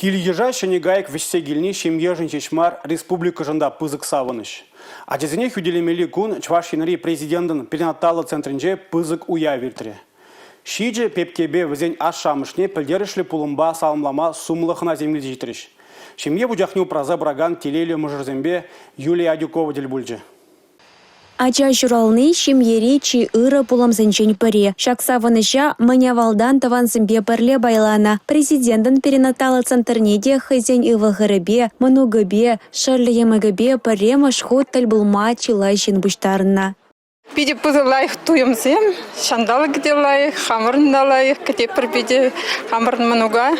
Килежа шенегайк вестегильни шемьежен чечмар республика жында пызык савыныш. А дезене хюделемели кун чвашинри президентын перинаталы центринже пызык уя виртре. Шиже пепкебе візен ашамышне пілдерішлі пулымба салымлама сумлықына землі житріш. Шемье бұжақню праза браган телелі мұжырзембе Юлия Адюкова дельбульджи. Ача журалны шемьери чи ыры пуламзенчен пыре. Шаксавыныша манявалдан тавансымбе пырле байлана. Президентын перинаталы центрнеде хызен ывығырыбе, манугыбе, шырлыемігібе пыре машхут тальбылма чилайшын бұштарына. Биде пызылайық туйымзем, шандалы гіделайық, хамырындалайық, кетепір биде хамырын мануга.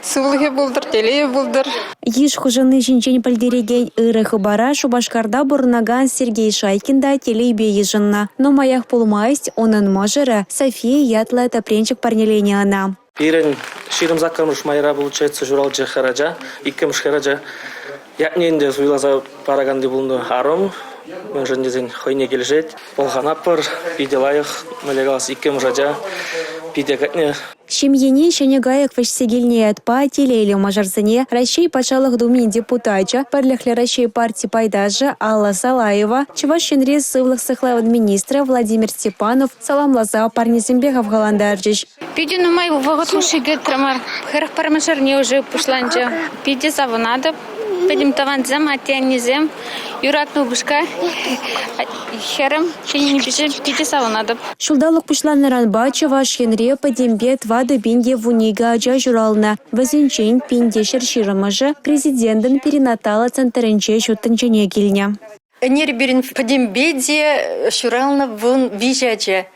Сывлығы бұлдыр, телеі бұлдыр. Еш хужаны жинчен пілдереген ыры хыбара Шубашкарда бұрынаган Сергей Шайкинда телейбе ежынна. Но маях пулмайсть онын можыры София Ятла тапренчик парнеление она. Ирен ширым закамыш майра получается журалчы хараджа, иккемш хараджа. Якненде суйлаза параганды булны арым. Мен жындезен хойне келжет. Болғанапыр, биделайық, малегалас иккем жаджа, бидегатне. Шемьене шенегайық вешсегильне атпа телейлі мажарзыне Рашей пачалық думин депутача, парлехлі Рашей партии пайдажа Алла Салаева, Чувашинре сывлық сықлай министра Владимир Степанов саламлаза парнезембегов голландарджиш. Пиди на май вагату шигет трамар. Херах парамашар не уже пушланча. Пиди заванада. Пидим таванзем, атянизем. Юрак нубушка. Херам чини бежим пиди заванада. Шулдалық пушланыран бача Чувашинре падембе вады бинде вунига ажа журална. Вазинчен пинде шерширымыжы президентын перинаталы центрінче шуттынчене келіне. Нерберин падембеде журална вун вижача.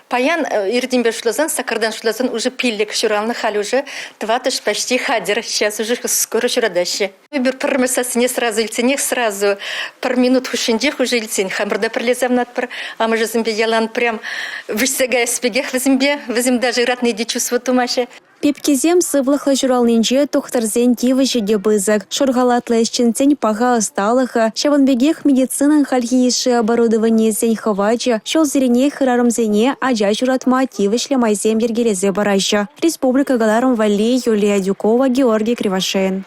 Паян ирдимбе шлазан, сакардан шлазан уже пиллик шурална хали уже 20 почти хадер. Сейчас уже скоро шурадащи. Выбер промысас не сразу ильцин, сразу пар минут хушиндих уже ильцин. Хамрда пролезав над пар, а мы же зимбе ялан прям вышсегая спегех в зим даже ратные дичувства тумаше. Пепкезем сывлықлы журалненже тоқтарзен тивышеге бызык. Шоргалатлы ішченцен паға ысталыға, шаванбегех медицинан хальхиеші оборудование зен хавачы, шол зерене хырарымзене ажа журатма тивышлі майзем ергелезе барайшы. Республика Галарым Вали, Юлия Дюкова, Георгий Кривошеин.